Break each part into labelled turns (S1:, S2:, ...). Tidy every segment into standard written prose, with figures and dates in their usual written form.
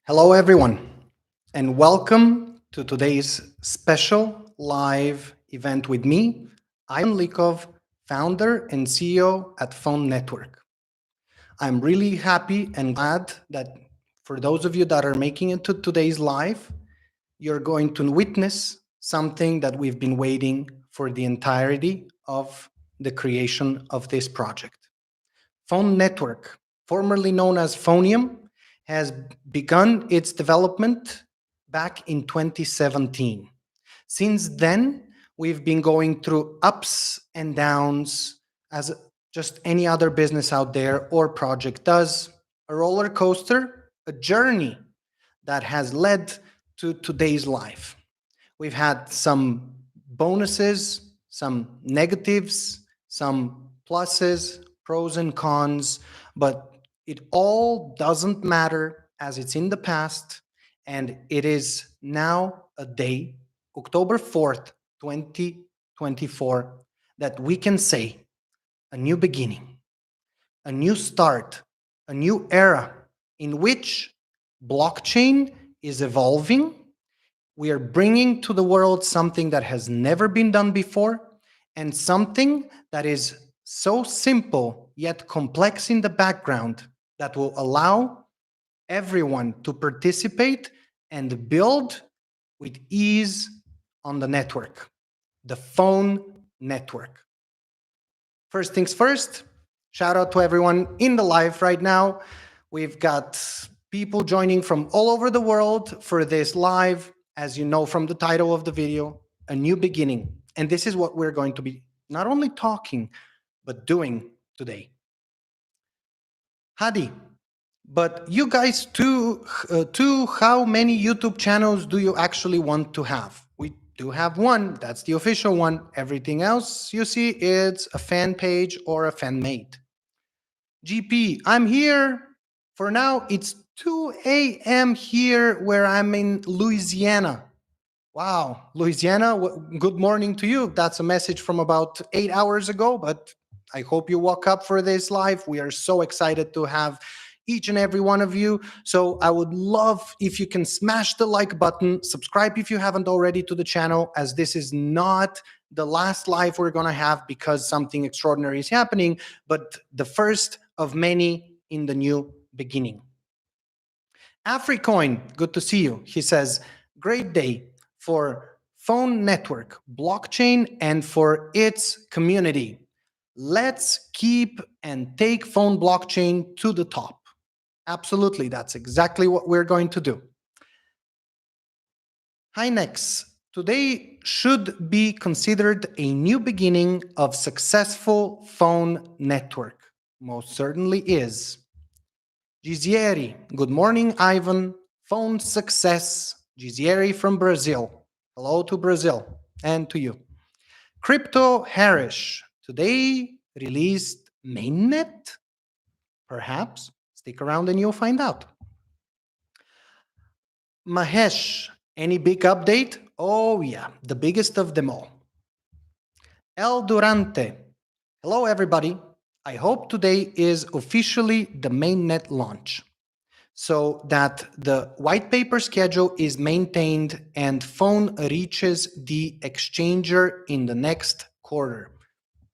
S1: Hello, everyone, and welcome to today's special live event with me. I'm Likov, founder and CEO at Fone Network. I'm really happy and glad that for those of you that are making it to today's live, you're going to witness something that we've been waiting for the entirety of the creation of this project. Fone Network, formerly known as Phonium, has begun its development back in 2017. Since then, we've been going through ups and downs as just any other business out there or project does. A roller coaster, a journey that has led to today's life. We've had some bonuses, some negatives, some pluses, pros and cons, but it all doesn't matter as it's in the past. And it is now a day, October 4th, 2024, that we can say a new beginning, a new start, a new era in which blockchain is evolving. We are bringing to the world something that has never been done before and something that is so simple yet complex in the background that will allow everyone to participate and build with ease on the network, the Fone Network. First things first, shout out to everyone in the live right now. We've got people joining from all over the world for this live. As you know from the title of the video, a new beginning. And this is what we're going to be not only talking, but doing today. Hadi, but you guys too, how many YouTube channels do you actually want to have? We do have one, that's the official one. Everything else you see, it's a fan page or a fan made. GP, I'm here. For now, it's 2 a.m. here where I'm in Louisiana. Wow, Louisiana, good morning to you. That's a message from about 8 hours ago, but I hope you woke up for this live. We are so excited to have each and every one of you. So I would love if you can smash the like button, subscribe if you haven't already to the channel, as this is not the last live we're going to have because something extraordinary is happening, but the first of many in the new beginning. Africoin, good to see you. He says, great day for Fone Network, blockchain, and for its community. Let's keep and take Fone blockchain to the top. Absolutely, that's exactly what we're going to do. Hi, Nex. Today should be considered a new beginning of successful Fone Network. Most certainly is. Gizieri, good morning, Ivan. Fone success. Gizieri from Brazil. Hello to Brazil and to you. Crypto Harish, today released Mainnet? Perhaps. Stick around and you'll find out. Mahesh, any big update? Oh yeah, the biggest of them all. El Durante, hello everybody. I hope today is officially the mainnet launch so that the white paper schedule is maintained and Fone reaches the exchanger in the next quarter.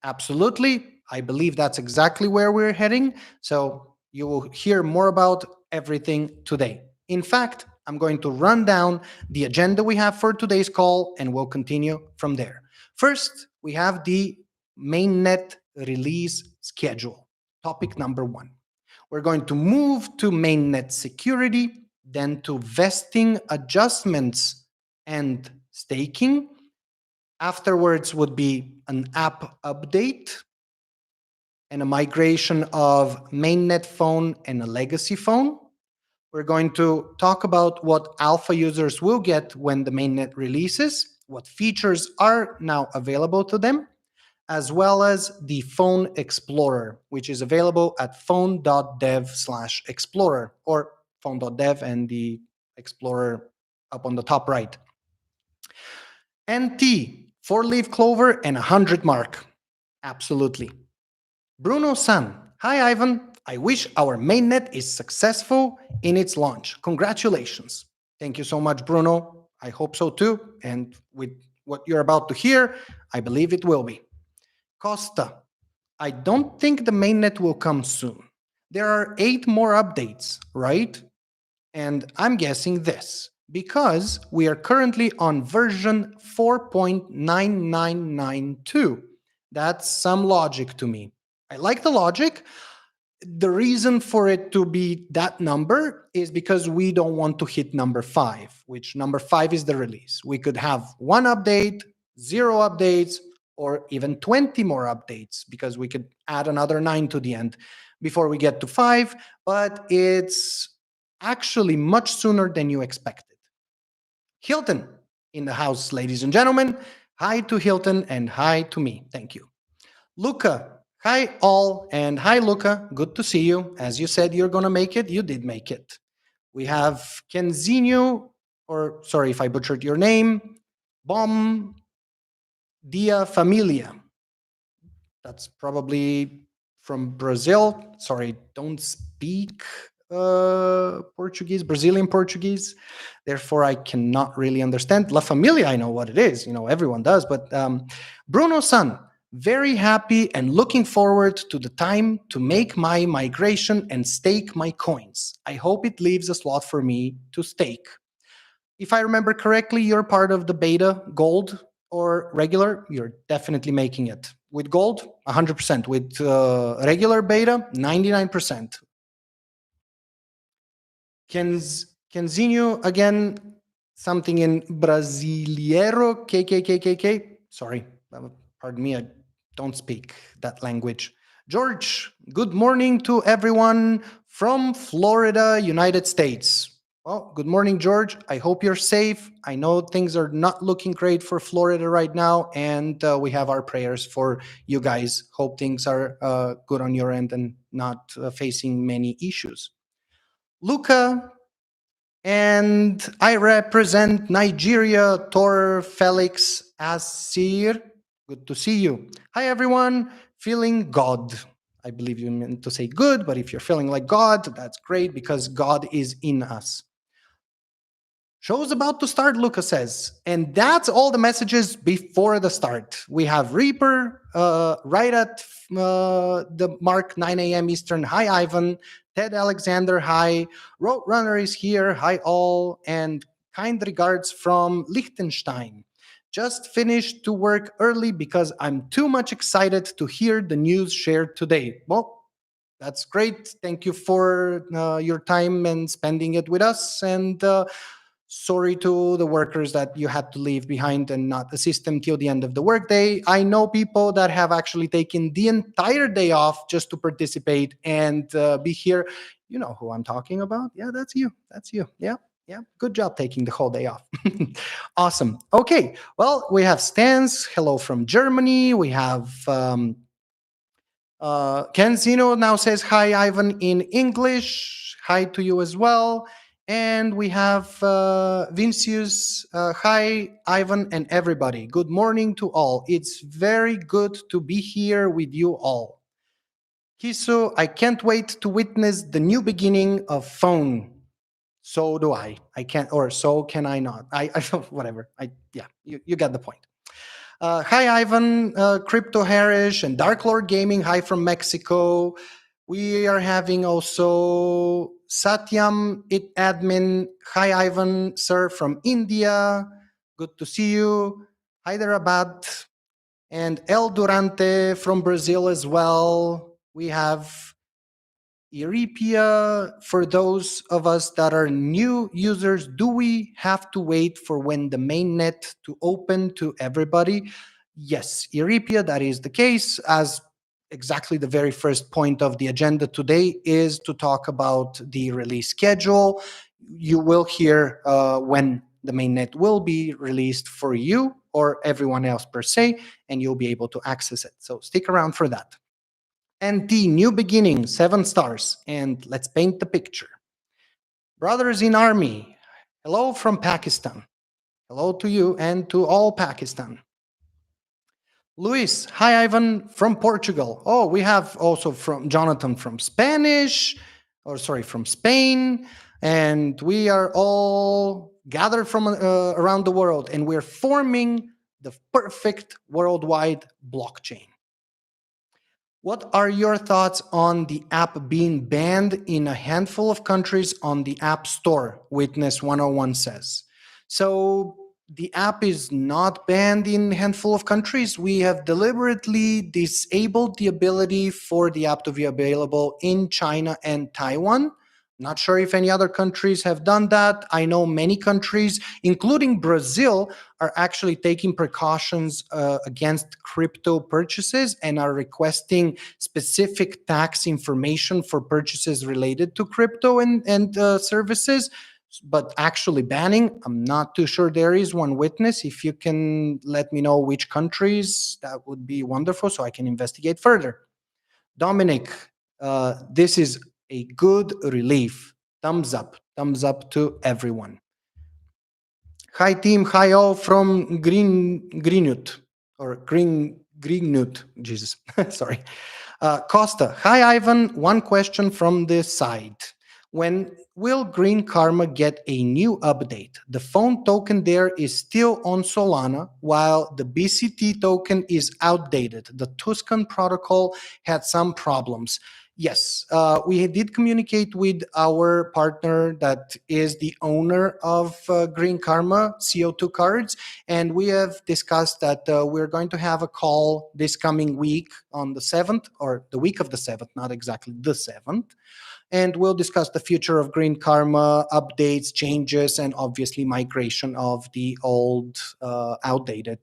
S1: Absolutely. I believe that's exactly where we're heading. So you will hear more about everything today. In fact, I'm going to run down the agenda we have for today's call and we'll continue from there. First, we have the mainnet release schedule. Topic number 1. We're going to move to mainnet security, then to vesting adjustments and staking. Afterwards would be an app update and a migration of mainnet phone and a legacy phone. We're going to talk about what alpha users will get when the mainnet releases, what features are now available to them, as well as the Fone Explorer, which is available at fone.dev/explorer or fone.dev and the Explorer up on the top right. NT, 4-leaf clover and 100 mark. Absolutely. Bruno San, hi Ivan. I wish our mainnet is successful in its launch. Congratulations. Thank you so much, Bruno. I hope so too. And with what you're about to hear, I believe it will be. Costa, I don't think the mainnet will come soon. There are 8 more updates, right? And I'm guessing this because we are currently on version 4.9992. That's some logic to me. I like the logic. The reason for it to be that number is because we don't want to hit number 5, which number 5 is the release. We could have 1 update, 0 updates, or even 20 more updates because we could add another 9 to the end before we get to 5, but it's actually much sooner than you expected. Hilton in the house, ladies and gentlemen. Hi to Hilton and hi to me. Thank you. Luca, hi all, and hi Luca. Good to see you. As you said, you're going to make it. You did make it. We have Kenzinho, or sorry if I butchered your name, Bom Dia Familia. That's probably from Brazil. Sorry, don't speak Portuguese, Brazilian Portuguese. Therefore, I cannot really understand. La Familia, I know what it is. You know, everyone does. But Bruno San, very happy and looking forward to the time to make my migration and stake my coins. I hope it leaves a slot for me to stake. If I remember correctly, you're part of the beta gold or regular. You're definitely making it. With gold, 100%. With regular beta, 99%. Kenzinho, again, something in Brasileiro, KKKKK. Sorry, pardon me, I don't speak that language. George, good morning to everyone from Florida, United States. Well, good morning, George. I hope you're safe. I know things are not looking great for Florida right now, and we have our prayers for you guys. Hope things are good on your end and not facing many issues. Luca, and I represent Nigeria, Tor Felix Asir. Good to see you. Hi, everyone. Feeling God. I believe you meant to say good, but if you're feeling like God, that's great because God is in us. Show's about to start, Luca says. And that's all the messages before the start. We have Reaper right at the mark 9 a.m. Eastern. Hi, Ivan. Ted Alexander, hi. Roadrunner is here. Hi, all. And kind regards from Liechtenstein. Just finished to work early because I'm too much excited to hear the news shared today. Well, that's great. Thank you for your time and spending it with us. And sorry to the workers that you had to leave behind and not assist them till the end of the workday. I know people that have actually taken the entire day off just to participate and be here. You know who I'm talking about. Yeah, that's you. That's you. Yeah. Yeah, good job taking the whole day off. Awesome. Okay, well, we have Stans. Hello from Germany. We have Ken Zeno now says hi, Ivan, in English. Hi to you as well. And we have Vincius. Hi, Ivan, and everybody. Good morning to all. It's very good to be here with you all. Kiso, I can't wait to witness the new beginning of Fone. So do I. I can't, or so can I not. I whatever. Yeah, you get the point. Hi, Ivan, Crypto Harish, and Dark Lord Gaming. Hi from Mexico. We are having also Satyam, it admin. Hi, Ivan, sir, from India. Good to see you. Hyderabad. And El Durante from Brazil as well. We have Euripia, for those of us that are new users, do we have to wait for when the mainnet to open to everybody? Yes, Euripia, that is the case. As exactly the very first point of the agenda today is to talk about the release schedule. You will hear when the mainnet will be released for you or everyone else per se, and you'll be able to access it. So stick around for that. And the new beginning, 7 stars. And let's paint the picture. Brothers in army, hello from Pakistan. Hello to you and to all Pakistan. Luis, hi Ivan from Portugal. Oh, we have also from Jonathan from Spanish, or sorry, from Spain, and we are all gathered from around the world, and we're forming the perfect worldwide blockchain. What are your thoughts on the app being banned in a handful of countries on the App Store? Witness 101 says. So the app is not banned in a handful of countries. We have deliberately disabled the ability for the app to be available in China and Taiwan. Not sure if any other countries have done that. I know many countries, including Brazil, are actually taking precautions against crypto purchases and are requesting specific tax information for purchases related to crypto and services. But actually banning, I'm not too sure there is one. Witness. If you can let me know which countries, that would be wonderful so I can investigate further. Dominic, this is a good relief. Thumbs up to everyone. Hi team, hi all from Greenwood or Greenwood. Jesus, sorry. Costa, hi Ivan. One question from this side. When will Green Karma get a new update? The phone token there is still on Solana, while the BCT token is outdated. The Tuscan protocol had some problems. Yes, we did communicate with our partner that is the owner of Green Karma CO2 cards, and we have discussed that we're going to have a call this coming week on the 7th, or the week of the 7th, not exactly the 7th. And we'll discuss the future of Green Karma, updates, changes, and obviously migration of the old, outdated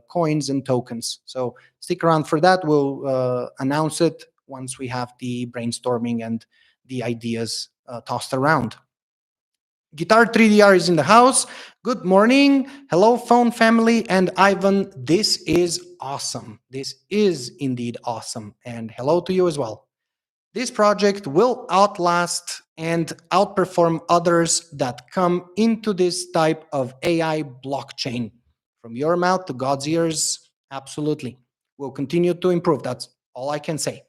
S1: coins and tokens. So stick around for that. We'll announce it once we have the brainstorming and the ideas tossed around. Guitar 3DR is in the house. Good morning. Hello, phone family. And Ivan, this is awesome. This is indeed awesome. And hello to you as well. This project will outlast and outperform others that come into this type of AI blockchain. From your mouth to God's ears, absolutely. We'll continue to improve. That's all I can say.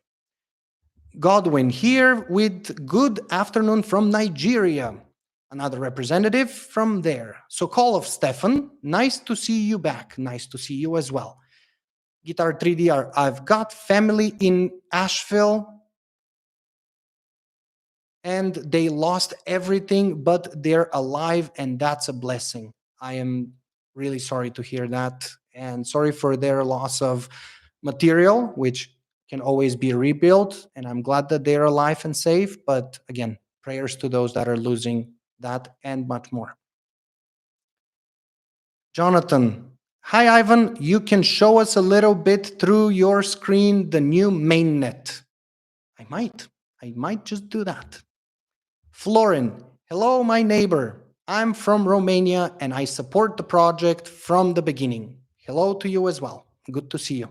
S1: Godwin here with good afternoon from Nigeria. Another representative from there. So call of Stefan, nice to see you back. Nice to see you as well. Guitar 3DR, I've got family in Asheville and they lost everything, but they're alive, and that's a blessing. I am really sorry to hear that, and sorry for their loss of material, which can always be rebuilt. And I'm glad that they're alive and safe. But again, prayers to those that are losing that and much more. Jonathan, hi Ivan. You can show us a little bit through your screen the new mainnet. I might just do that. Florin, hello, my neighbor. I'm from Romania and I support the project from the beginning. Hello to you as well. Good to see you.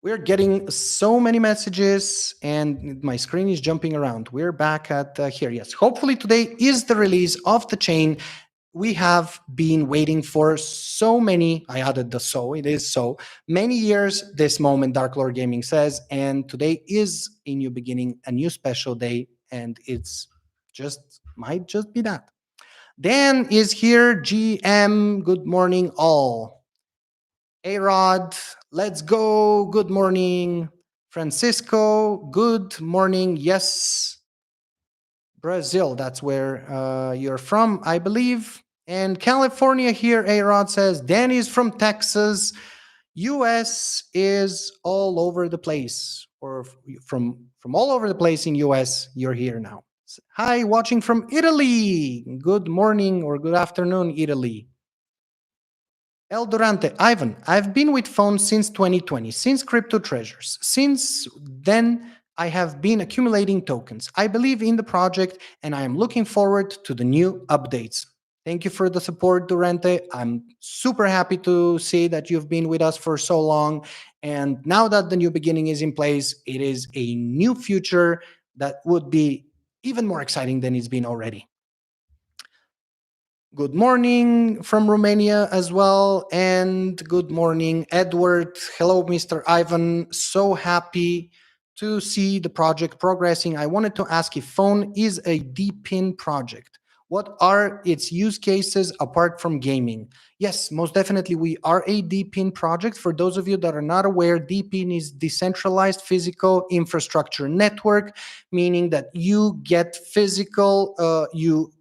S1: We're getting so many messages and my screen is jumping around. We're back at here. Yes, hopefully today is the release of the chain. We have been waiting for so many, I added the so, it is so many years, this moment, Dark Lord Gaming says, and today is a new beginning, a new special day, and it's just, might just be that. Dan is here, GM, good morning all. A-Rod, let's go, good morning. Francisco, good morning, yes. Brazil, that's where you're from, I believe. And California here, A-Rod says, Dan is from Texas. US is all over the place, or from all over the place in US, you're here now. Hi, watching from Italy. Good morning or good afternoon, Italy. El Durante, Ivan, I've been with Fone since 2020, since Crypto Treasures. Since then, I have been accumulating tokens. I believe in the project and I am looking forward to the new updates. Thank you for the support, Durante. I'm super happy to see that you've been with us for so long. And now that the new beginning is in place, it is a new future that would be even more exciting than it's been already. Good morning from Romania as well. And good morning, Edward. Hello, Mr. Ivan. So happy to see the project progressing. I wanted to ask if Fone is a DPIN project. What are its use cases apart from gaming? Yes, most definitely, we are a DPIN project. For those of you that are not aware, DPIN is decentralized physical infrastructure network, meaning that you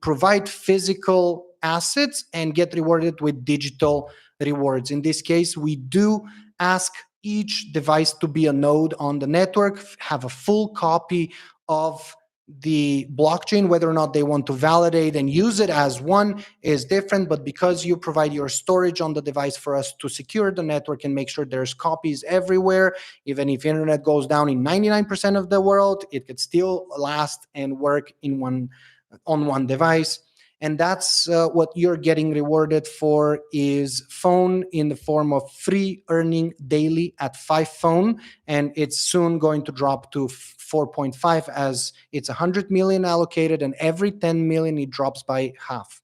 S1: provide physical assets and get rewarded with digital rewards. In this case, we do ask each device to be a node on the network, have a full copy of the blockchain. Whether or not they want to validate and use it as one is different, but because you provide your storage on the device for us to secure the network and make sure there's copies everywhere, even if internet goes down in 99% of the world, it could still last and work on one device. And that's what you're getting rewarded for is Fone in the form of free earning daily at 5 Fone, and it's soon going to drop to 4.5 as it's 100 million allocated, and every 10 million it drops by half.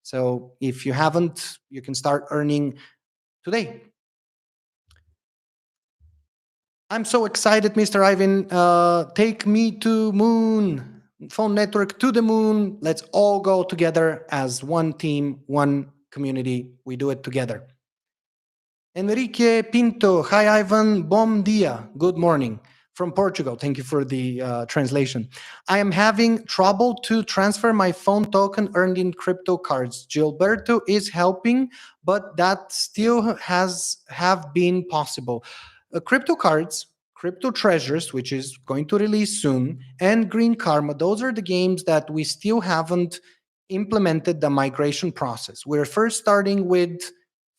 S1: So if you haven't, you can start earning today. I'm so excited, Mr. Ivan. Take me to moon. Phone network to the moon. Let's all go together as one team, one community. We do it together. Enrique Pinto. Hi, Ivan. Bom dia. Good morning. From Portugal. Thank you for the translation. I am having trouble to transfer my phone token earned in crypto cards. Gilberto is helping, but that still has have been possible. Crypto cards, crypto treasures, which is going to release soon, and green karma, those are the games that we still haven't implemented the migration process. We're first starting with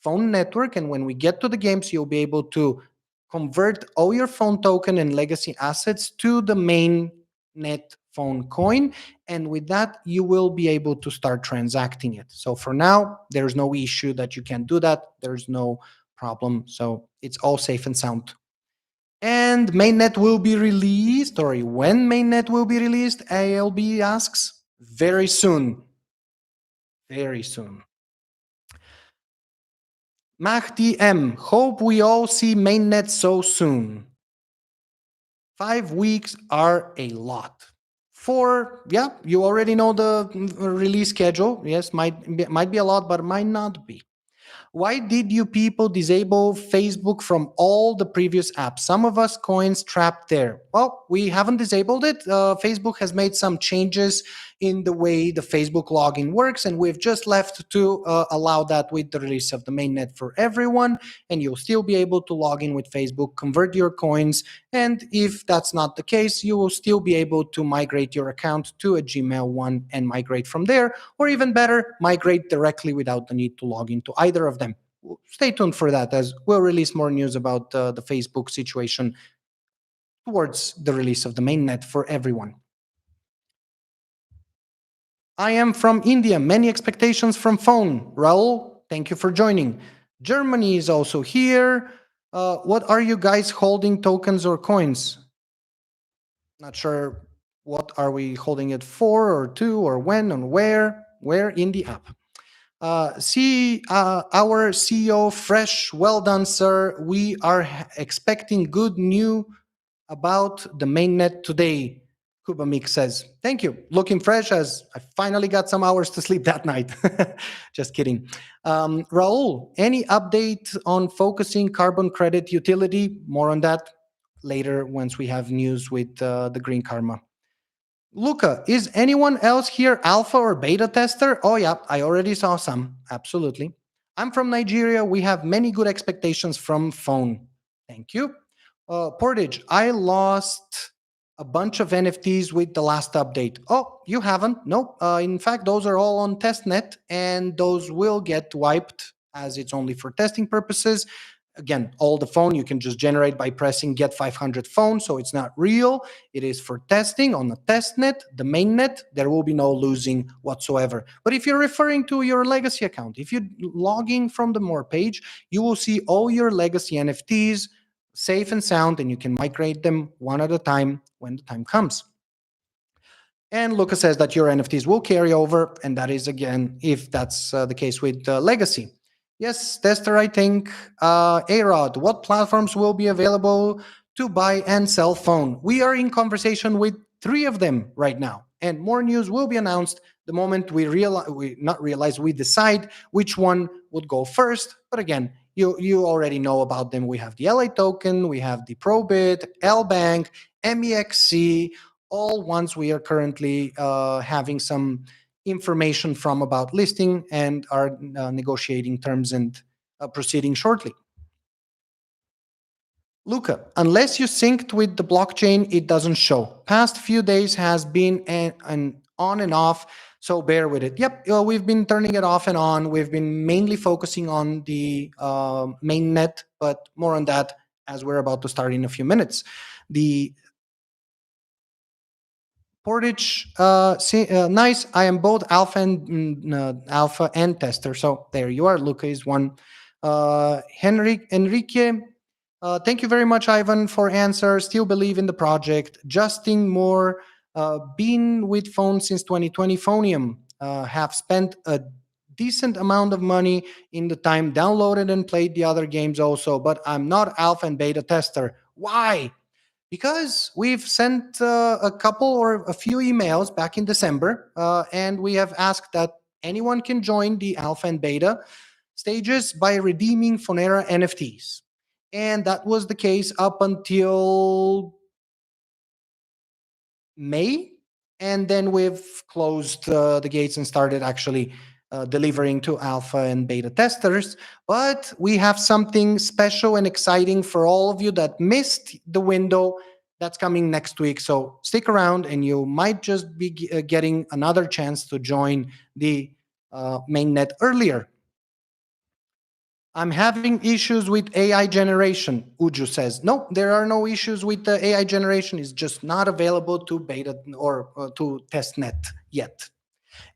S1: phone network, and when we get to the games, you'll be able to convert all your phone token and legacy assets to the main net phone coin, and with that you will be able to start transacting it. So for now there's no issue that you can do that, there's no problem, so it's all safe and sound. And mainnet will be released, or when mainnet will be released, ALB asks. Very soon, very soon. Mahdi M, hope we all see mainnet so soon. 5 weeks are a lot. Yeah, you already know the release schedule. Yes, might be a lot, but might not be. Why did you people disable Facebook from all the previous apps? Some of us coins trapped there. Well, we haven't disabled it. Facebook has made some changes in the way the Facebook login works, and we've just left to allow that with the release of the mainnet for everyone. And you'll still be able to log in with Facebook, convert your coins, and if that's not the case, you will still be able to migrate your account to a Gmail one and migrate from there, or even better, migrate directly without the need to log into either of them. Stay tuned for that, as we'll release more news about the Facebook situation towards the release of the mainnet for everyone. I am from India. Many expectations from Fone. Raul, thank you for joining. Germany is also here. What are you guys holding, tokens or coins? Not sure what are we holding it for, or to, or when, and where in the app. See our CEO fresh. Well done, sir. We are expecting good news about the mainnet today. Kubamik says, thank you. Looking fresh as I finally got some hours to sleep that night. Just kidding. Raul, any update on focusing carbon credit utility? More on that later once we have news with the green karma. Luca, is anyone else here alpha or beta tester? Oh, yeah, I already saw some. Absolutely. I'm from Nigeria. We have many good expectations from Fone. Thank you. Portage, I lost a bunch of NFTs with the last update. Oh, you haven't? Nope. In fact, those are all on testnet, and those will get wiped as it's only for testing purposes. Again, all the phone you can just generate by pressing get 500 phone, so it's not real. It is for testing on the test net, the main net. There will be no losing whatsoever. But if you're referring to your legacy account, if you're logging from the more page, you will see all your legacy NFTs safe and sound, and you can migrate them one at a time when the time comes. And Luca says that your NFTs will carry over, and that is again if that's the case with Legacy. Yes, Tester, I think. Arod, what platforms will be available to buy and sell phone? We are in conversation with three of them right now, and more news will be announced the moment we decide which one would go first. But again, you already know about them. We have the LA token, we have the Probit, L Bank, MEXC, all ones we are currently having some information from about listing and are negotiating terms and proceeding shortly. Luca, unless you synced with the blockchain, it doesn't show. Past few days has been an on and off, so bear with it. Yep, we've been turning it off and on. We've been mainly focusing on the mainnet, but more on that as we're about to start in a few minutes. The Portage, nice. I am both alpha and tester. So there you are. Luca is one. Enrique, thank you very much, Ivan, for answer. Still believe in the project. Justin Moore, been with Phone since 2020. Phonium, have spent a decent amount of money in the time, downloaded and played the other games also, but I'm not alpha and beta tester. Why? Because we've sent a couple or a few emails back in December, and we have asked that anyone can join the alpha and beta stages by redeeming Fonera NFTs. And that was the case up until May, and then we've closed the gates and started actually delivering to alpha and beta testers. But we have something special and exciting for all of you that missed the window that's coming next week. So stick around, and you might just be getting another chance to join the mainnet earlier. I'm having issues with AI generation, Uju says. No, there are no issues with the AI generation. It's just not available to beta or to testnet yet.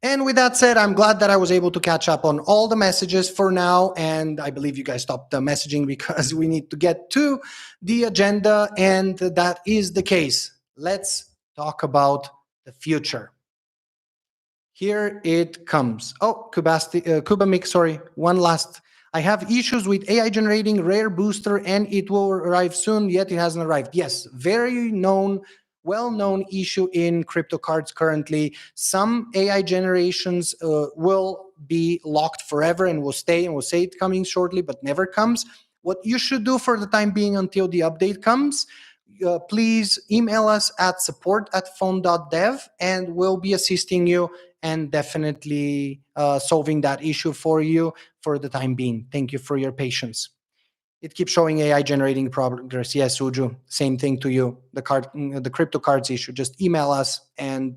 S1: And with that said, I'm glad that I was able to catch up on all the messages for now. And I believe you guys stopped the messaging because we need to get to the agenda. And that is the case. Let's talk about the future. Here it comes. Oh, Kubamik, sorry. One last. I have issues with AI generating rare booster and it will arrive soon, yet it hasn't arrived. Yes, very known, well-known issue in crypto cards currently. Some AI generations will be locked forever and will stay and will say it's coming shortly, but never comes. What you should do for the time being until the update comes, please email us at support@phone.dev and we'll be assisting you and definitely solving that issue for you for the time being. Thank you for your patience. It keeps showing AI generating progress. Yes, Uju, same thing to you. The crypto cards issue. Just email us, and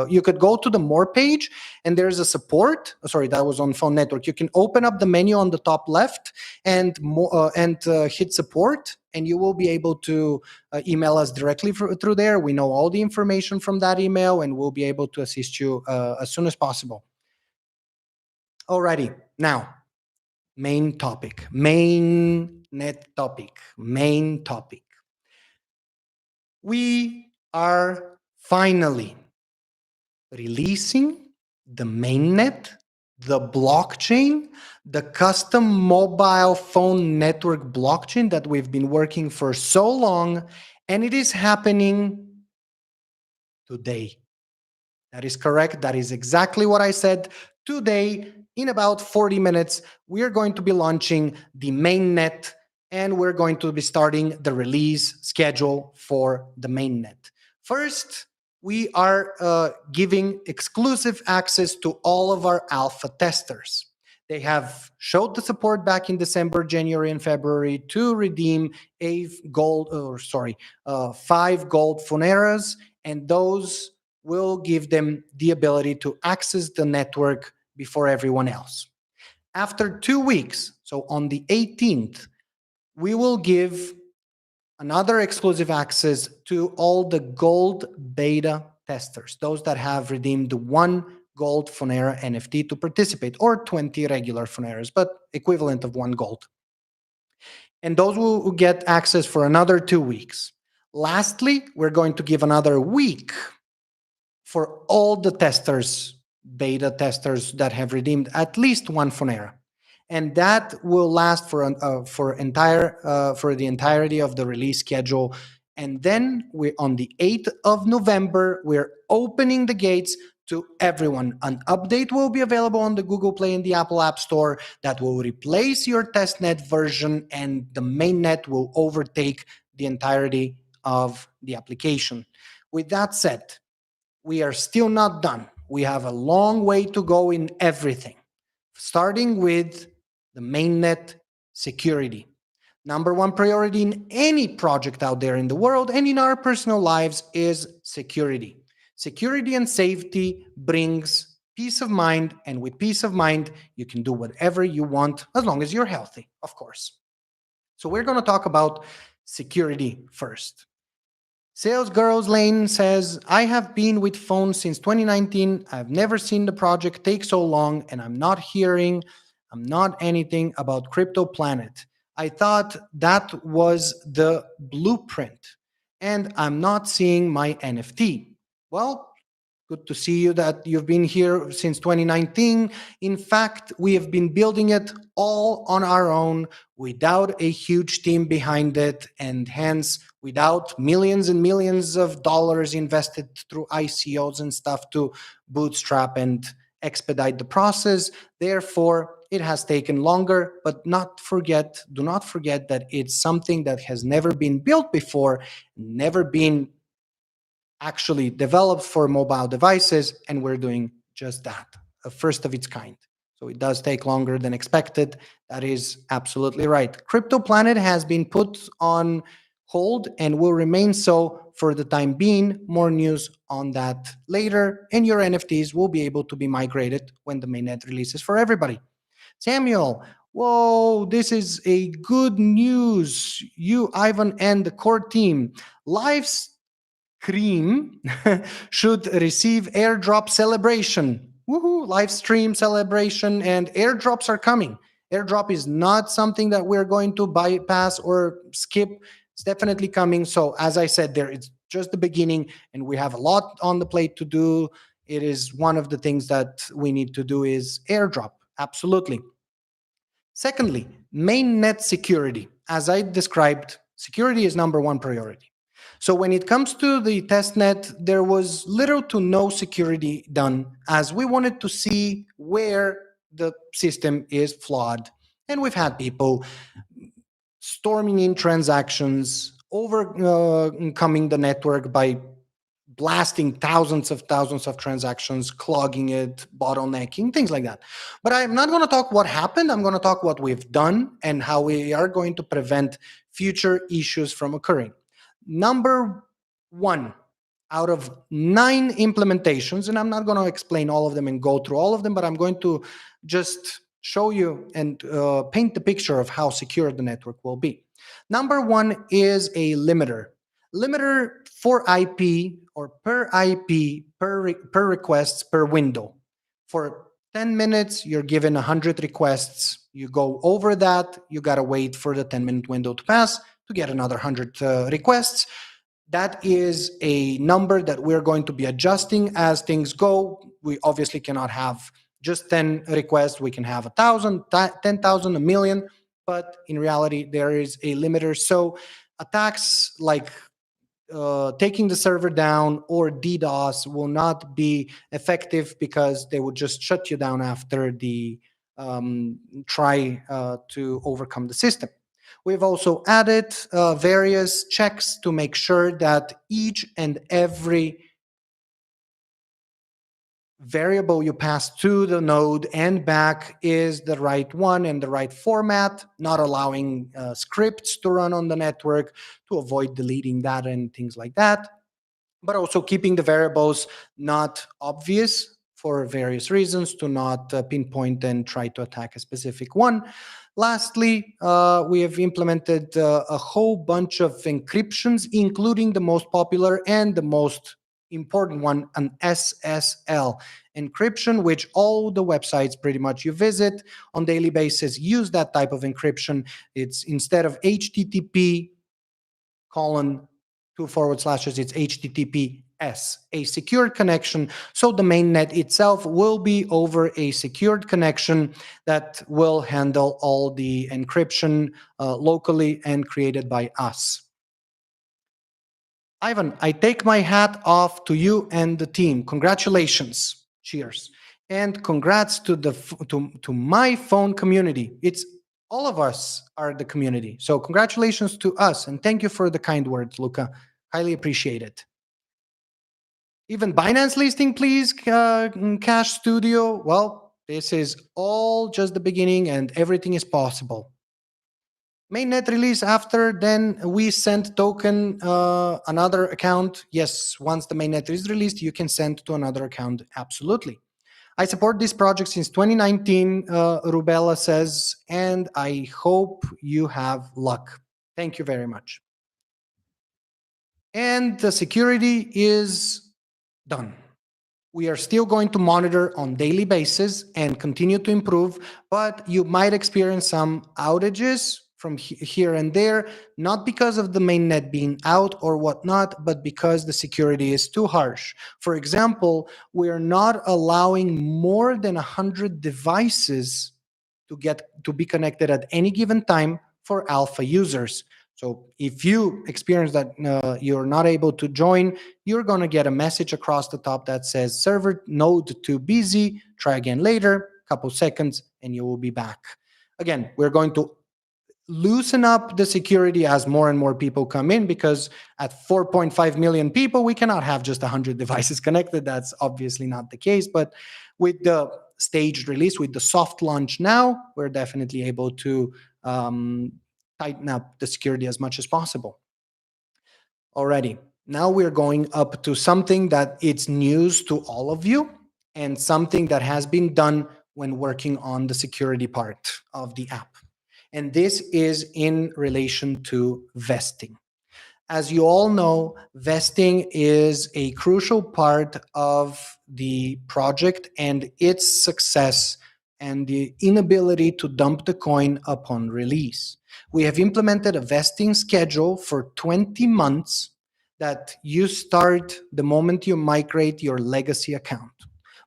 S1: you could go to the more page, and there's a support. Sorry, that was on Phone Network. You can open up the menu on the top left and hit support, and you will be able to email us directly through there. We know all the information from that email, and we'll be able to assist you as soon as possible. Alrighty, now. Main topic, main topic. We are finally releasing the mainnet, the blockchain, the custom mobile phone network blockchain that we've been working for so long, and it is happening today. That is correct. That is exactly what I said. Today, in about 40 minutes, we are going to be launching the mainnet and we're going to be starting the release schedule for the mainnet. First, we are giving exclusive access to all of our alpha testers. They have showed the support back in December, January, and February to redeem 5 gold Foneras, and those will give them the ability to access the network before everyone else. After 2 weeks, so on the 18th, we will give another exclusive access to all the gold beta testers, those that have redeemed 1 gold Fonera NFT to participate, or 20 regular Foneras, but equivalent of 1 gold. And those will get access for another 2 weeks. Lastly, we're going to give another week for all the testers, beta testers that have redeemed at least one Fonera, and that will last for the entirety of the release schedule. And then we on the 8th of November, we're opening the gates to everyone. An update will be available on the Google Play and the Apple App Store that will replace your testnet version, and the mainnet will overtake the entirety of the application. With that said, we are still not done. We have a long way to go in everything, starting with the mainnet security. Number one priority in any project out there in the world and in our personal lives is security. Security and safety brings peace of mind, and with peace of mind, you can do whatever you want as long as you're healthy, of course. So we're going to talk about security first. Sales Girls Lane says, I have been with Fone since 2019. I've never seen the project take so long, and I'm not anything about Crypto Planet. I thought that was the blueprint, and I'm not seeing my NFT. Well, good to see you that you've been here since 2019. In fact, we have been building it all on our own without a huge team behind it, and hence without millions and millions of dollars invested through ICOs and stuff to bootstrap and expedite the process. Therefore, it has taken longer, but do not forget that it's something that has never been built before, never been actually developed for mobile devices, and we're doing just that, a first of its kind. So it does take longer than expected. That is absolutely right. Crypto Planet has been put on hold and will remain so for the time being. More news on that later, and your NFTs will be able to be migrated when the mainnet releases for everybody. Samuel, whoa, this is a good news. You, Ivan, and the core team. Lives Cream should receive airdrop celebration. Woohoo, live stream celebration, and airdrops are coming. Airdrop is not something that we're going to bypass or skip. It's definitely coming. So, as I said, there it's just the beginning, and we have a lot on the plate to do. It is one of the things that we need to do is airdrop. Absolutely. Secondly, mainnet security. As I described, security is number one priority. So when it comes to the testnet, there was little to no security done, as we wanted to see where the system is flawed. And we've had people storming in transactions, overcoming the network by blasting thousands of transactions, clogging it, bottlenecking, things like that. But I'm not going to talk what happened. I'm going to talk what we've done and how we are going to prevent future issues from occurring. Number one, out of 9 implementations, and I'm not going to explain all of them and go through all of them, but I'm going to just show you and paint the picture of how secure the network will be. Number one is a limiter. Limiter for IP or per IP, per requests per window. For 10 minutes, you're given 100 requests. You go over that, you got to wait for the 10-minute window to pass to get another 100 requests. That is a number that we're going to be adjusting as things go. We obviously cannot have just 10 requests. We can have 1,000, 10,000, a million, but in reality, there is a limiter. So attacks like taking the server down or DDoS will not be effective because they would just shut you down after the try to overcome the system. We've also added various checks to make sure that each and every variable you pass to the node and back is the right one and the right format, not allowing scripts to run on the network to avoid deleting data and things like that, but also keeping the variables not obvious for various reasons to not pinpoint and try to attack a specific one. Lastly, we have implemented a whole bunch of encryptions, including the most popular and the most important one, an SSL encryption, which all the websites pretty much you visit on daily basis use that type of encryption. It's instead of HTTP:/2 /, it's HTTP a secured connection. So the mainnet itself will be over a secured connection that will handle all the encryption locally and created by us. Ivan, I take my hat off to you and the team. Congratulations. Cheers. And congrats to to my phone community. It's all of us are the community. So congratulations to us and thank you for the kind words, Luca. Highly appreciate it. Even Binance listing, please, Cash Studio. Well, this is all just the beginning and everything is possible. Mainnet release after, then we send token another account. Yes, once the mainnet is released, you can send to another account. Absolutely. I support this project since 2019, Rubella says, and I hope you have luck. Thank you very much. And the security is done. We are still going to monitor on daily basis and continue to improve, but you might experience some outages from here and there, not because of the mainnet being out or whatnot, but because the security is too harsh. For example, we are not allowing more than 100 devices to be connected at any given time for alpha users. So if you experience that you're not able to join, you're going to get a message across the top that says server node too busy, try again later, couple seconds, and you will be back. Again, we're going to loosen up the security as more and more people come in, because at 4.5 million people, we cannot have just 100 devices connected. That's obviously not the case. But with the staged release, with the soft launch now, we're definitely able to tighten up the security as much as possible. Alrighty, now we're going up to something that it's news to all of you and something that has been done when working on the security part of the app. And this is in relation to vesting. As you all know, vesting is a crucial part of the project and its success and the inability to dump the coin upon release. We have implemented a vesting schedule for 20 months that you start the moment you migrate your legacy account.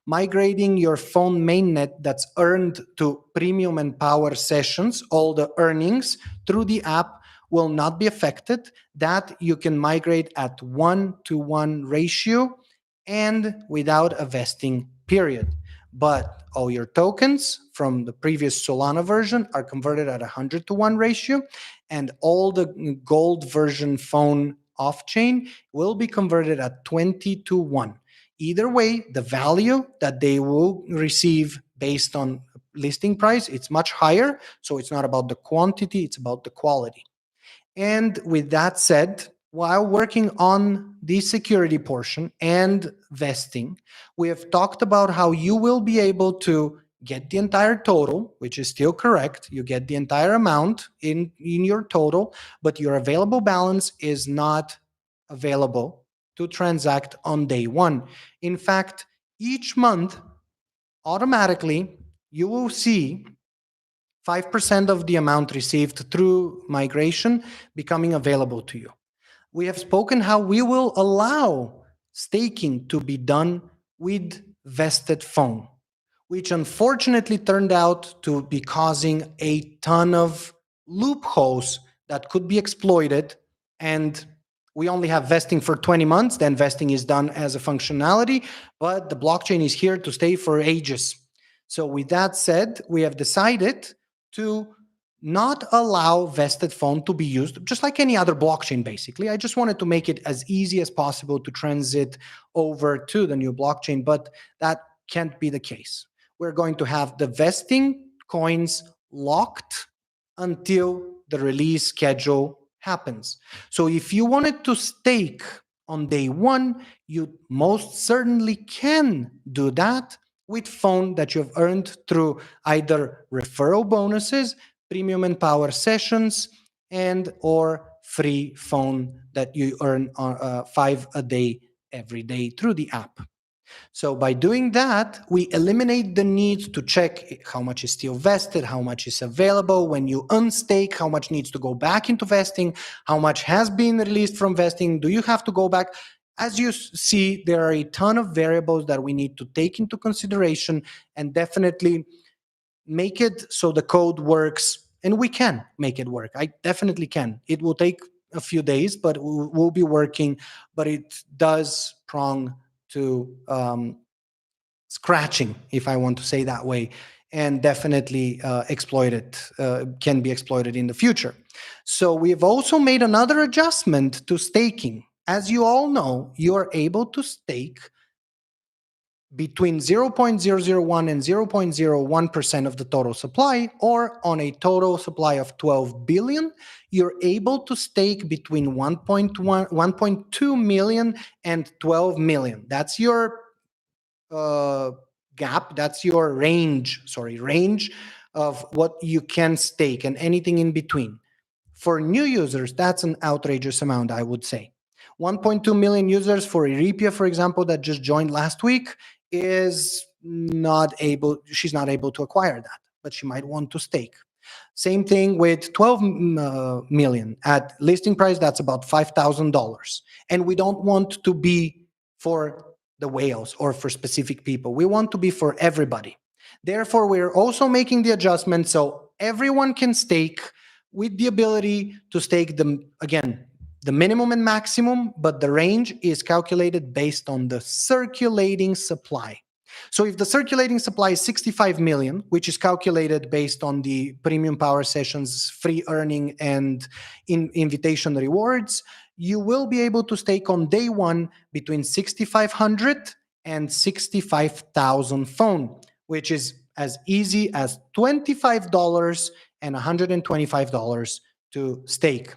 S1: Migrating your phone mainnet that's earned to premium and power sessions, all the earnings through the app will not be affected. That you can migrate at 1-to-1 ratio and without a vesting period. But all your tokens from the previous Solana version are converted at 100-to-1 ratio, and all the gold version phone off-chain will be converted at 20-to-1. Either way, the value that they will receive based on listing price, it's much higher. So it's not about the quantity, it's about the quality. And with that said, while working on the security portion and vesting, we have talked about how you will be able to get the entire total, which is still correct. You get the entire amount in your total, but your available balance is not available to transact on day one. In fact, each month, automatically, you will see 5% of the amount received through migration becoming available to you. We have spoken how we will allow staking to be done with vested Fone, which unfortunately turned out to be causing a ton of loopholes that could be exploited. And we only have vesting for 20 months, then vesting is done as a functionality, but the blockchain is here to stay for ages. So with that said, we have decided to not allow vested Fone to be used, just like any other blockchain, basically. I just wanted to make it as easy as possible to transit over to the new blockchain, but that can't be the case. We're going to have the vesting coins locked until the release schedule happens. So if you wanted to stake on day one, you most certainly can do that with Fone that you've earned through either referral bonuses, premium and power sessions, and or free Fone that you earn 5 a day every day through the app. So by doing that, we eliminate the need to check how much is still vested, how much is available. When you unstake, how much needs to go back into vesting, how much has been released from vesting. Do you have to go back? As you see, there are a ton of variables that we need to take into consideration and definitely make it so the code works. And we can make it work. I definitely can. It will take a few days, but we'll be working. But it does prong to scratching, if I want to say that way, and definitely can be exploited in the future. So we've also made another adjustment to staking. As you all know, you are able to stake between 0.001 and 0.01% of the total supply, or on a total supply of 12 billion, you're able to stake between 1.2 million and 12 million. That's your gap, that's your range of what you can stake, and anything in between. For new users, that's an outrageous amount, I would say. 1.2 million users for Eripia, for example, that just joined last week, she's not able to acquire that, but she might want to stake. Same thing with 12 million at listing price, that's about $5,000. And we don't want to be for the whales or for specific people. We want to be for everybody. Therefore, we're also making the adjustment so everyone can stake, with the ability to stake the minimum and maximum, but the range is calculated based on the circulating supply. So if the circulating supply is 65 million, which is calculated based on the premium power sessions, free earning, and invitation rewards, you will be able to stake on day one between 6,500 and 65,000 Fone, which is as easy as $25 and $125 to stake.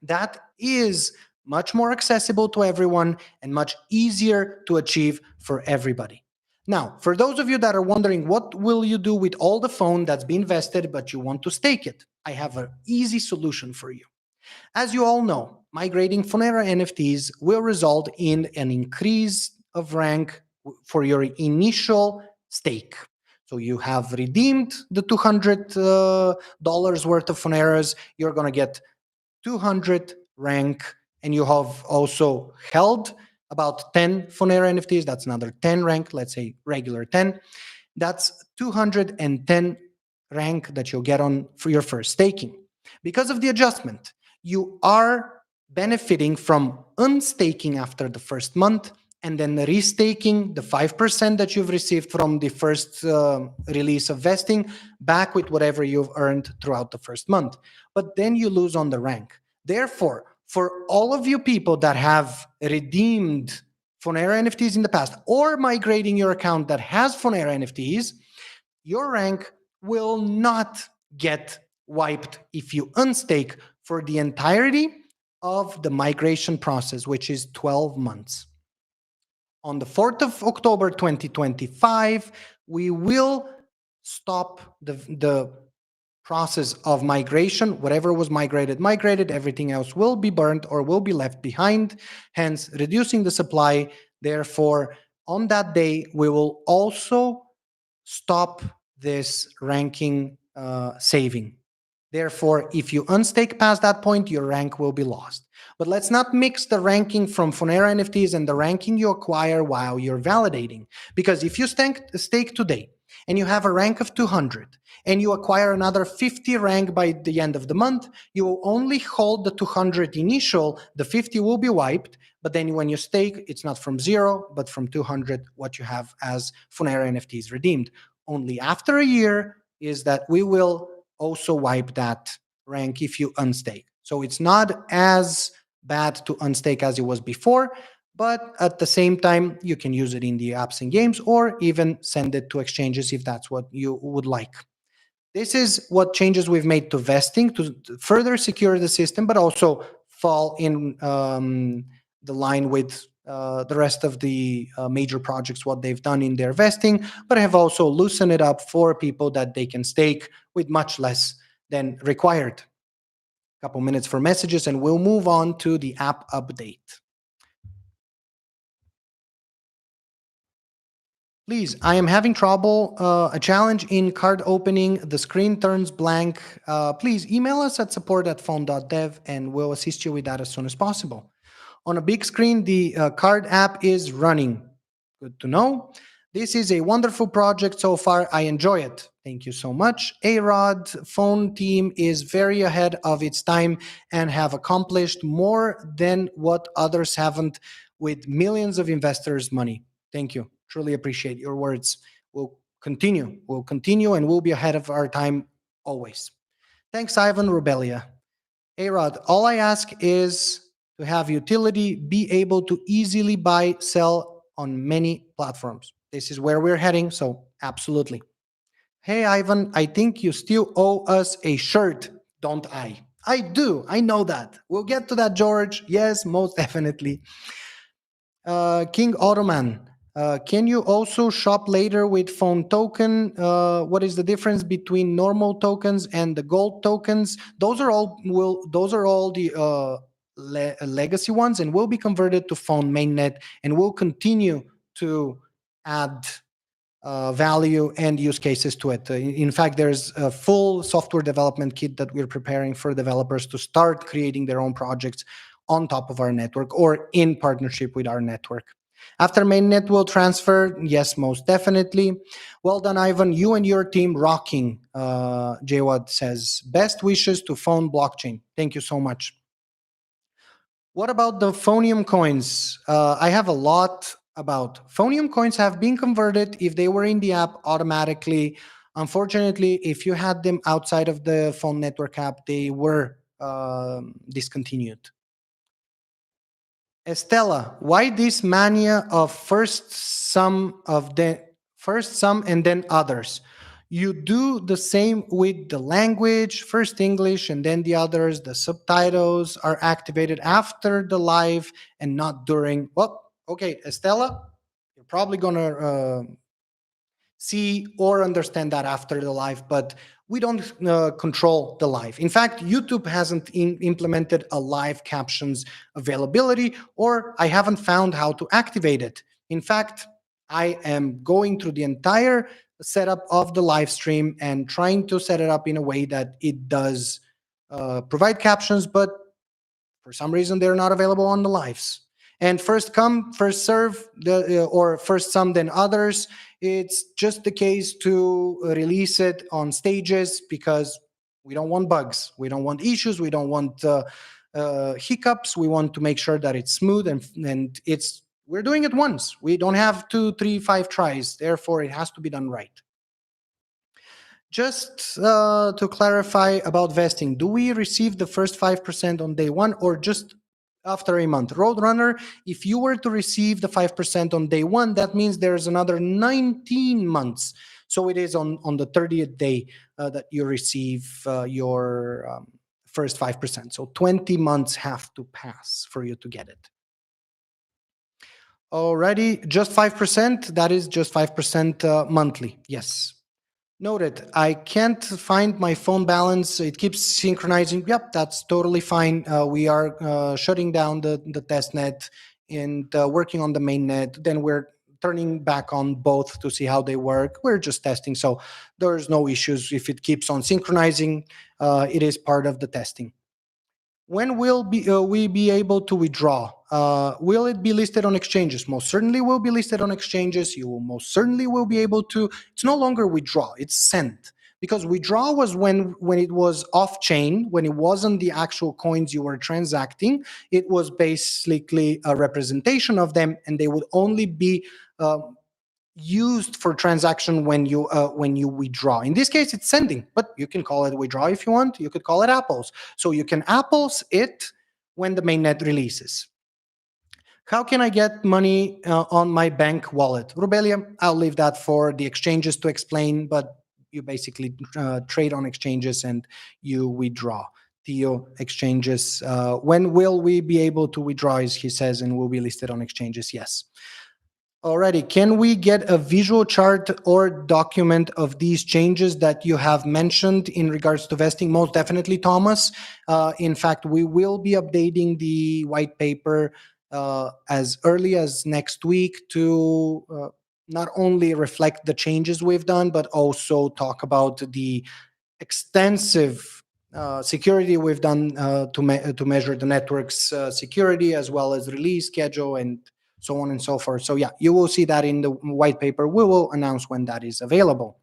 S1: That is much more accessible to everyone and much easier to achieve for everybody. Now, for those of you that are wondering, what will you do with all the Fone that's been invested, but you want to stake it? I have an easy solution for you. As you all know, migrating Fonera NFTs will result in an increase of rank for your initial stake. So you have redeemed the $200 worth of Foneras, you're going to get 200 rank, and you have also held about 10 Fonera NFTs. That's another 10 rank, let's say regular 10. That's 210 rank that you'll get on for your first staking. Because of the adjustment, you are benefiting from unstaking after the first month and then restaking the 5% that you've received from the first release of vesting back with whatever you've earned throughout the first month. But then you lose on the rank. Therefore, for all of you people that have redeemed Fonera NFTs in the past, or migrating your account that has Fonera NFTs, your rank will not get wiped if you unstake for the entirety of the migration process, which is 12 months. On the 4th of October 2025, we will stop the process of migration. Whatever was migrated, everything else will be burned or will be left behind, hence reducing the supply. Therefore, on that day, we will also stop this ranking saving. Therefore, if you unstake past that point, your rank will be lost. But let's not mix the ranking from Fonera NFTs and the ranking you acquire while you're validating. Because if you stake today and you have a rank of 200 and you acquire another 50 rank by the end of the month, you will only hold the 200 initial, the 50 will be wiped. But then when you stake, it's not from 0, but from 200, what you have as Fonera NFTs redeemed. Only after a year is that we will also wipe that rank if you unstake. So it's not as bad to unstake as it was before, but at the same time, you can use it in the apps and games, or even send it to exchanges if that's what you would like. This is what changes we've made to vesting to further secure the system, but also fall in the line with the rest of the major projects, what they've done in their vesting, but have also loosened it up for people that they can stake with much less than required. A couple minutes for messages, and we'll move on to the app update. Please, I am having trouble, a challenge in card opening. The screen turns blank. Please email us at support@fone.dev and we'll assist you with that as soon as possible. On a big screen, the card app is running. Good to know. This is a wonderful project so far. I enjoy it. Thank you so much. A-Rod phone team is very ahead of its time and have accomplished more than what others haven't with millions of investors' money. Thank you. Truly appreciate your words. We'll continue. We'll continue and we'll be ahead of our time always. Thanks, Ivan Rubelia. A-Rod, all I ask is to have utility be able to easily buy, sell on many platforms. This is where we're heading, so absolutely. Hey, Ivan, I think you still owe us a shirt, don't I? I do. I know that. We'll get to that, George. Yes, most definitely. King Ottoman, can you also shop later with phone token? What is the difference between normal tokens and the gold tokens? Those are all the legacy ones, and will be converted to phone mainnet, and will continue to add value and use cases to it. In fact, there's a full software development kit that we're preparing for developers to start creating their own projects on top of our network or in partnership with our network. After mainnet will transfer, yes, most definitely. Well done, Ivan. You and your team rocking. Jawad says, best wishes to Phone blockchain. Thank you so much. What about the Phonium coins? I have a lot about. Phonium coins have been converted if they were in the app automatically. Unfortunately, if you had them outside of the phone network app, they were discontinued. Estella, why this mania of first some and then others? You do the same with the language, first English and then the others. The subtitles are activated after the live and not during. Well, okay, Estella, you're probably gonna see or understand that after the live, but we don't control the live. In fact, YouTube hasn't implemented a live captions availability, or I haven't found how to activate it. In fact, I am going through the entire setup of the live stream and trying to set it up in a way that it does provide captions, but for some reason they're not available on the lives. And first come, first serve, or first some then others. It's just the case to release it on stages because we don't want bugs, we don't want issues, we don't want hiccups. We want to make sure that it's smooth and it's we're doing it once. We don't have 2, 3, 5 tries. Therefore, it has to be done right. Just to clarify about vesting, do we receive the first 5% on day one or just after a month? Roadrunner, if you were to receive the 5% on day one, that means there's another 19 months. So it is on the 30th day that you receive your first 5%. So 20 months have to pass for you to get it. Alrighty, just 5%. That is just 5% monthly. Yes. Noted. I can't find my phone balance. It keeps synchronizing. Yep, that's totally fine. We are shutting down the test net and working on the main net. Then we're turning back on both to see how they work. We're just testing. So there's no issues. If it keeps on synchronizing, it is part of the testing. When will we be able to withdraw? Will it be listed on exchanges? Most certainly will be listed on exchanges. You will most certainly will be able to. It's no longer withdraw, it's send. Because withdraw was when it was off chain, when it wasn't the actual coins you were transacting. It was basically a representation of them, and they would only be used for transaction when you withdraw. In this case, it's sending, but you can call it withdraw if you want. You could call it apples. So you can apples it when the mainnet releases. How can I get money on my bank wallet? Rubelia, I'll leave that for the exchanges to explain, but you basically trade on exchanges and you withdraw. Theo, exchanges. When will we be able to withdraw, as he says, and will be listed on exchanges? Yes. Alrighty, can we get a visual chart or document of these changes that you have mentioned in regards to vesting? Most definitely, Thomas. In fact, we will be updating the white paper as early as next week to not only reflect the changes we've done, but also talk about the extensive security we've done to measure the network's security, as well as release schedule and so on and so forth. So yeah, you will see that in the white paper. We will announce when that is available.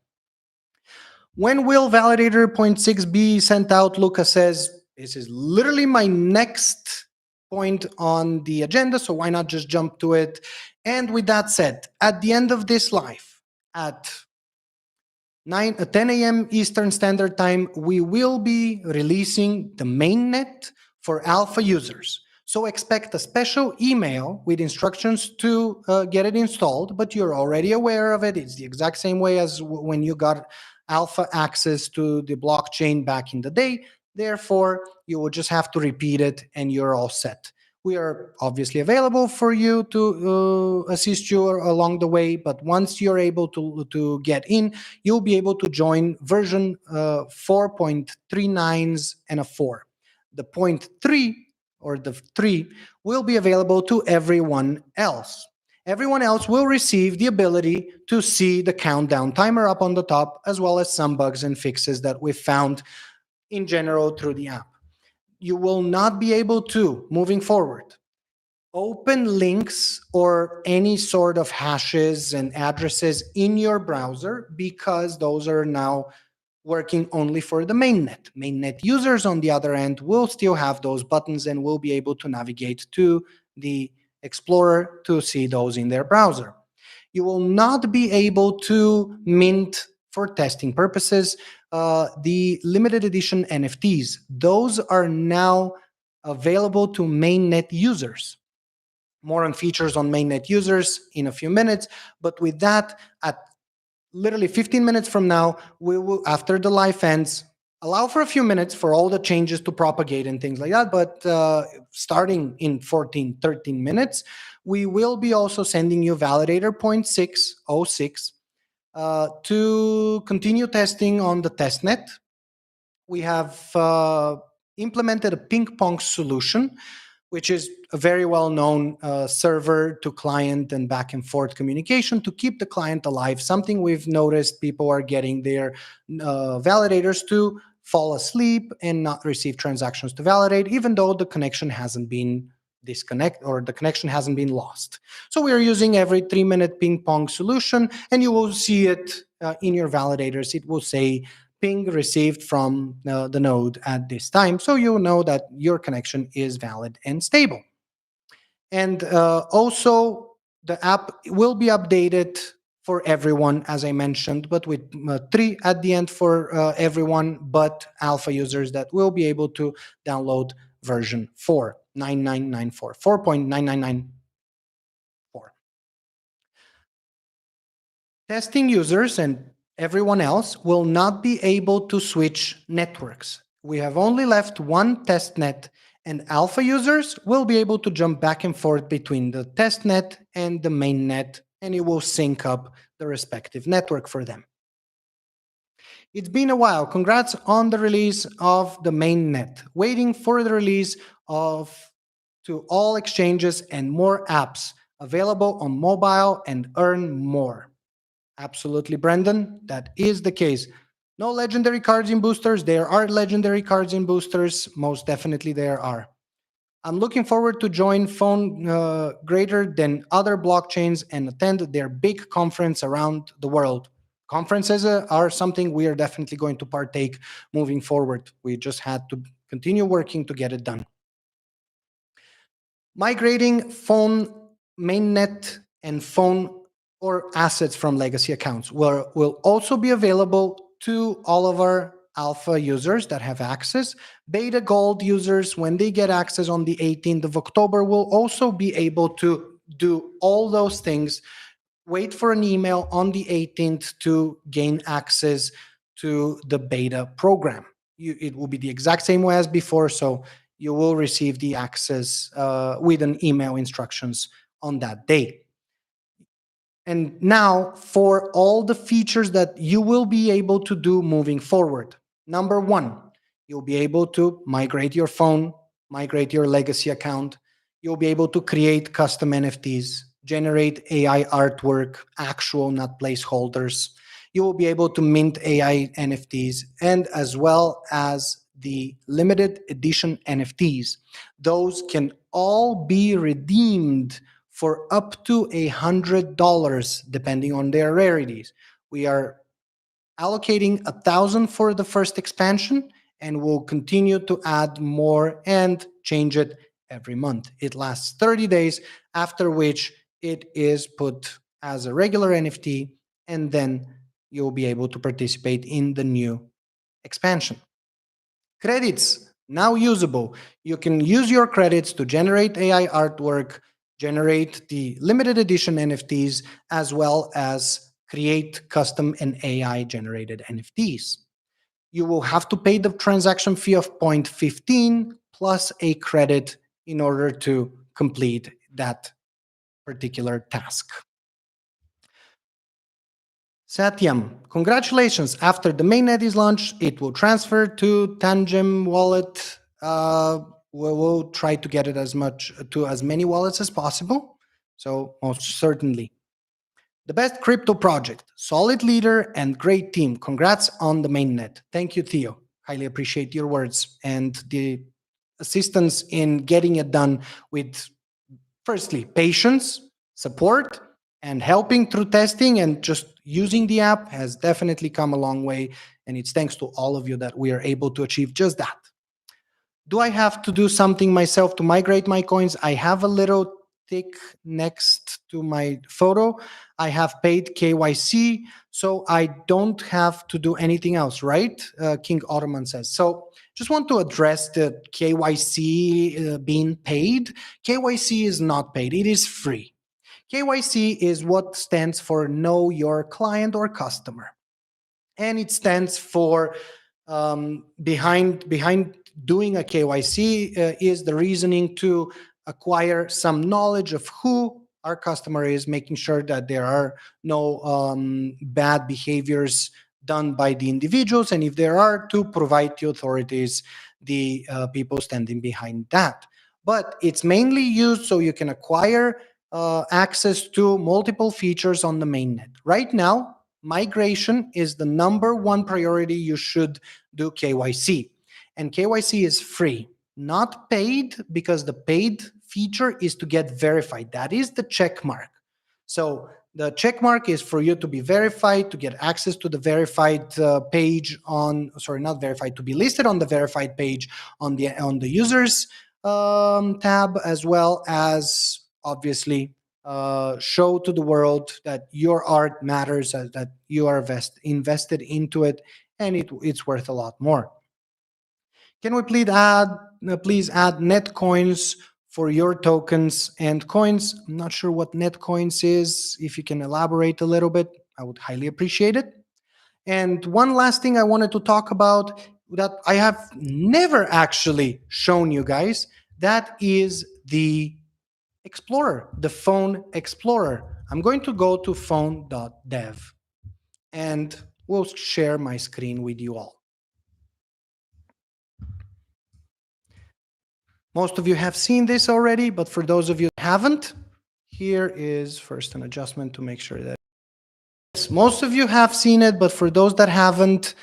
S1: When will validator point 6 be sent out? Lucas says, this is literally my next point on the agenda, so why not just jump to it? And with that said, at the end of this live, at 10 a.m. Eastern Standard Time, we will be releasing the mainnet for alpha users. So expect a special email with instructions to get it installed, but you're already aware of it. It's the exact same way as when you got alpha access to the blockchain back in the day. Therefore, you will just have to repeat it and you're all set. We are obviously available for you to assist you along the way, but once you're able to get in, you'll be able to join version 4.39s and a 4. The point 3 or the 3 will be available to everyone else. Everyone else will receive the ability to see the countdown timer up on the top, as well as some bugs and fixes that we've found in general through the app. You will not be able to, moving forward, open links or any sort of hashes and addresses in your browser, because those are now working only for the mainnet. Mainnet users, on the other end, will still have those buttons and will be able to navigate to the Explorer to see those in their browser. You will not be able to mint, for testing purposes, the limited edition NFTs. Those are now available to mainnet users. More on features on mainnet users in a few minutes, but with that, at literally 15 minutes from now, we will, after the live ends, allow for a few minutes for all the changes to propagate and things like that. But starting in 13 minutes, we will be also sending you validator 0.606 to continue testing on the testnet. We have implemented a ping pong solution, which is a very well-known server to client and back and forth communication to keep the client alive. Something we've noticed people are getting their validators to fall asleep and not receive transactions to validate, even though the connection hasn't been disconnected or the connection hasn't been lost. So we are using every 3-minute ping pong solution, and you will see it in your validators. It will say ping received from the node at this time, so you'll know that your connection is valid and stable. And also, the app will be updated for everyone, as I mentioned, but with 3 at the end for everyone but alpha users that will be able to download version 4.9994, 4.9994. Testing users and everyone else will not be able to switch networks. We have only left one testnet, and alpha users will be able to jump back and forth between the testnet and the mainnet, and it will sync up the respective network for them. It's been a while. Congrats on the release of the mainnet. Waiting for the release of to all exchanges and more apps available on mobile and earn more. Absolutely, Brendan. That is the case. No legendary cards in boosters. There are legendary cards in boosters. Most definitely there are. I'm looking forward to join Fone greater than other blockchains and attend their big conference around the world. Conferences are something we are definitely going to partake moving forward. We just had to continue working to get it done. Migrating Fone mainnet and Fone or assets from legacy accounts will also be available to all of our alpha users that have access. Beta gold users, when they get access on the 18th of October, will also be able to do all those things. Wait for an email on the 18th to gain access to the beta program. It will be the exact same way as before, so you will receive the access with an email instructions on that day. And now for all the features that you will be able to do moving forward. Number 1, you'll be able to migrate your phone, migrate your legacy account. You'll be able to create custom NFTs, generate AI artwork, actual, not placeholders. You will be able to mint AI NFTs, and as well as the limited edition NFTs. Those can all be redeemed for up to $100 depending on their rarities. We are allocating 1,000 for the first expansion, and we'll continue to add more and change it every month. It lasts 30 days, after which it is put as a regular NFT, and then you'll be able to participate in the new expansion. Credits, now usable. You can use your credits to generate AI artwork, generate the limited edition NFTs, as well as create custom and AI generated NFTs. You will have to pay the transaction fee of 0.15 plus a credit in order to complete that particular task. Satyam, congratulations. After the mainnet is launched, it will transfer to Tangem wallet. We'll try to get it as many wallets as possible. So most certainly. The best crypto project, solid leader and great team. Congrats on the mainnet. Thank you, Theo. Highly appreciate your words and the assistance in getting it done with, firstly, patience, support, and helping through testing, and just using the app has definitely come a long way. And it's thanks to all of you that we are able to achieve just that. Do I have to do something myself to migrate my coins? I have a little tick next to my photo. I have paid KYC, so I don't have to do anything else, right? King Ottoman says. So just want to address the KYC being paid. KYC is not paid. It is free. KYC is what stands for Know Your Client or Customer. And it stands for behind doing a KYC is the reasoning to acquire some knowledge of who our customer is, making sure that there are no bad behaviors done by the individuals, and if there are, to provide the authorities the people standing behind that. But it's mainly used so you can acquire access to multiple features on the mainnet. Right now, migration is the #1 priority. You should do KYC. And KYC is free, not paid, because the paid feature is to get verified. That is the check mark. So the check mark is for you to be verified, to get access to the verified page on, sorry, not verified, to be listed on the verified page on the users tab, as well as obviously show to the world that your art matters, that you are invested into it, and it's worth a lot more. Can we please add net coins for your tokens and coins? I'm not sure what net coins is. If you can elaborate a little bit, I would highly appreciate it. And one last thing I wanted to talk about that I have never actually shown you guys, that is the Explorer, the Fone Explorer. I'm going to go to fone.dev and we'll share my screen with you all. Most of you have seen this already, but for those of you that haven't, here is first an adjustment to make sure that most of you have seen it, but for those that haven't,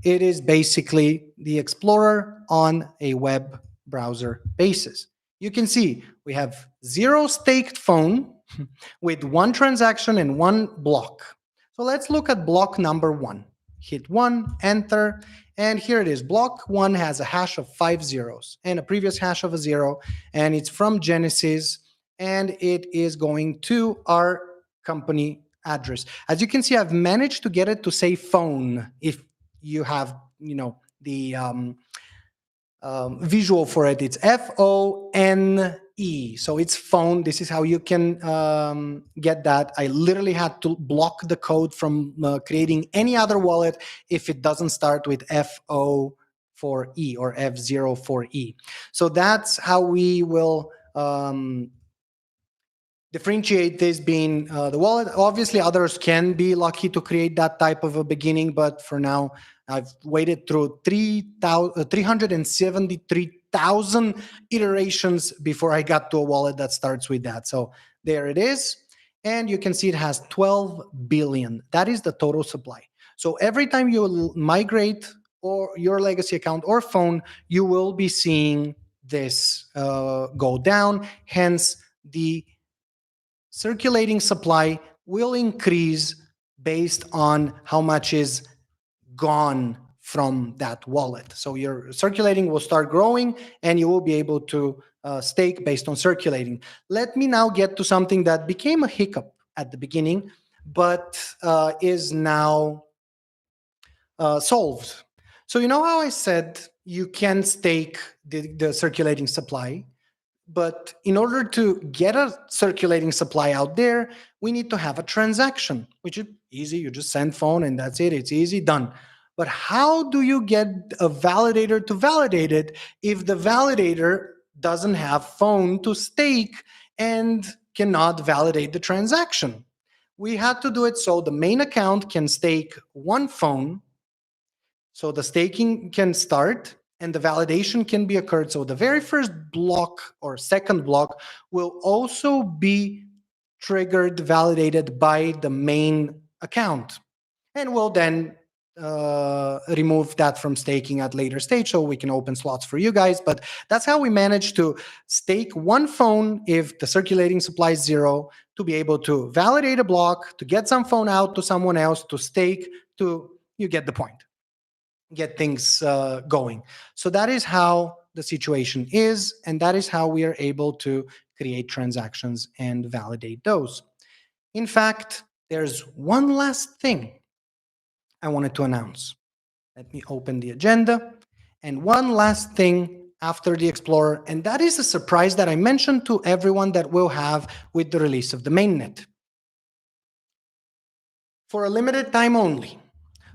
S1: it is basically the Explorer on a web browser basis. You can see we have 0 staked Fone with 1 transaction and 1 block. So let's look at block #1. Hit 1, enter, and here it is. Block 1 has a hash of 5 zeros and a previous hash of a 0, and it's from Genesis, and it is going to our company address. As you can see, I've managed to get it to say phone. If you have, the visual for it, it's Fone. So it's phone. This is how you can get that. I literally had to block the code from creating any other wallet if it doesn't start with F04E or F04E. So that's how we will differentiate this being the wallet. Obviously, others can be lucky to create that type of a beginning, but for now, I've waited through 373,000 iterations before I got to a wallet that starts with that. So there it is. And you can see it has 12 billion. That is the total supply. So every time you migrate or your legacy account or phone, you will be seeing this go down. Hence, the circulating supply will increase based on how much is gone from that wallet. So your circulating will start growing and you will be able to stake based on circulating. Let me now get to something that became a hiccup at the beginning, but is now solved. So you know how I said you can stake the circulating supply? But in order to get a circulating supply out there, we need to have a transaction, which is easy. You just send Fone and that's it. It's easy, done. But how do you get a validator to validate it if the validator doesn't have Fone to stake and cannot validate the transaction? We had to do it so the main account can stake one Fone, so the staking can start and the validation can be occurred. So the very first block or second block will also be triggered, validated by the main account. And we'll then remove that from staking at later stage so we can open slots for you guys. But that's how we managed to stake one Fone if the circulating supply is 0, to be able to validate a block, to get some Fone out to someone else, to stake, to, you get the point, get things going. So that is how the situation is, and that is how we are able to create transactions and validate those. In fact, there's one last thing I wanted to announce. Let me open the agenda. And one last thing after the Explorer, and that is a surprise that I mentioned to everyone that we'll have with the release of the mainnet. For a limited time only,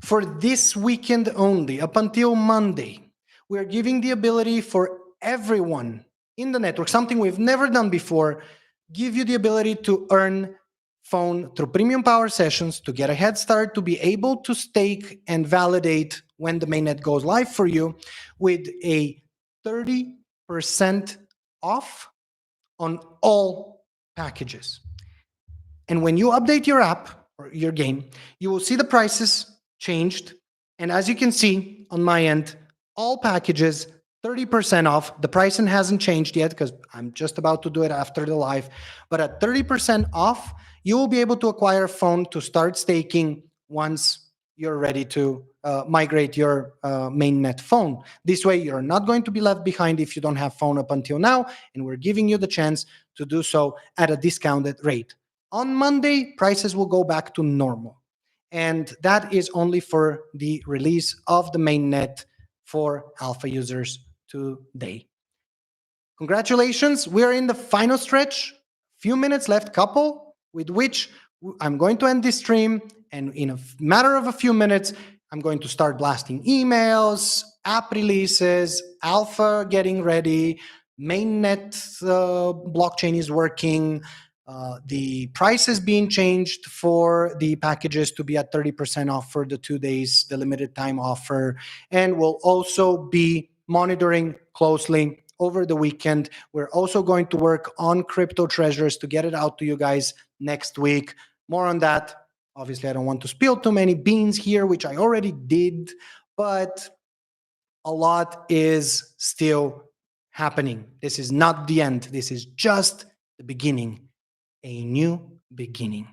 S1: for this weekend only, up until Monday, we're giving the ability for everyone in the network, something we've never done before, give you the ability to earn Fone through premium power sessions, to get a head start, to be able to stake and validate when the mainnet goes live for you with a 30% off on all packages. And when you update your app or your game, you will see the prices changed. And as you can see on my end, all packages 30% off. The pricing hasn't changed yet because I'm just about to do it after the live. But at 30% off, you will be able to acquire a Fone to start staking once you're ready to migrate your mainnet Fone. This way, you're not going to be left behind if you don't have Fone up until now. And we're giving you the chance to do so at a discounted rate. On Monday, prices will go back to normal. And that is only for the release of the mainnet for alpha users today. Congratulations, we're in the final stretch. Few minutes left, couple, with which I'm going to end this stream. And in a matter of a few minutes, I'm going to start blasting emails, app releases, alpha getting ready, mainnet blockchain is working. The price is being changed for the packages to be at 30% off for the 2 days, the limited time offer. And we'll also be monitoring closely over the weekend. We're also going to work on crypto treasures to get it out to you guys next week. More on that. Obviously, I don't want to spill too many beans here, which I already did, but a lot is still happening. This is not the end. This is just the beginning. A new beginning.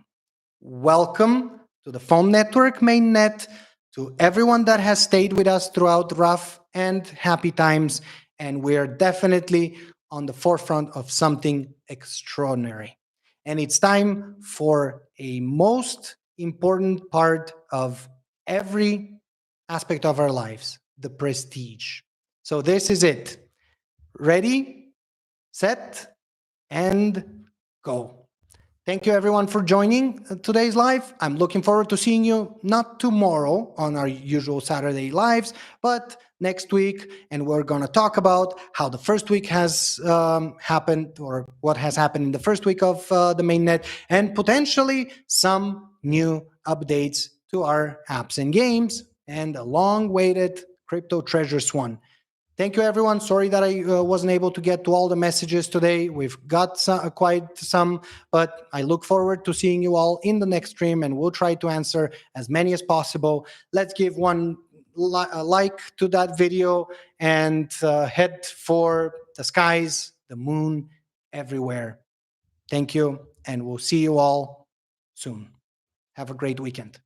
S1: Welcome to the Fone Network mainnet, to everyone that has stayed with us throughout rough and happy times. And we're definitely on the forefront of something extraordinary. And it's time for a most important part of every aspect of our lives, the prestige. So this is it. Ready, set, and go. Thank you everyone for joining today's live. I'm looking forward to seeing you not tomorrow on our usual Saturday lives, but next week. And we're going to talk about how the first week has happened, or what has happened in the first week of the mainnet, and potentially some new updates to our apps and games, and a long-awaited crypto treasure swan. Thank you, everyone. Sorry that I wasn't able to get to all the messages today. We've got quite some, but I look forward to seeing you all in the next stream, and we'll try to answer as many as possible. Let's give one like to that video and head for the skies, the moon, everywhere. Thank you, and we'll see you all soon. Have a great weekend.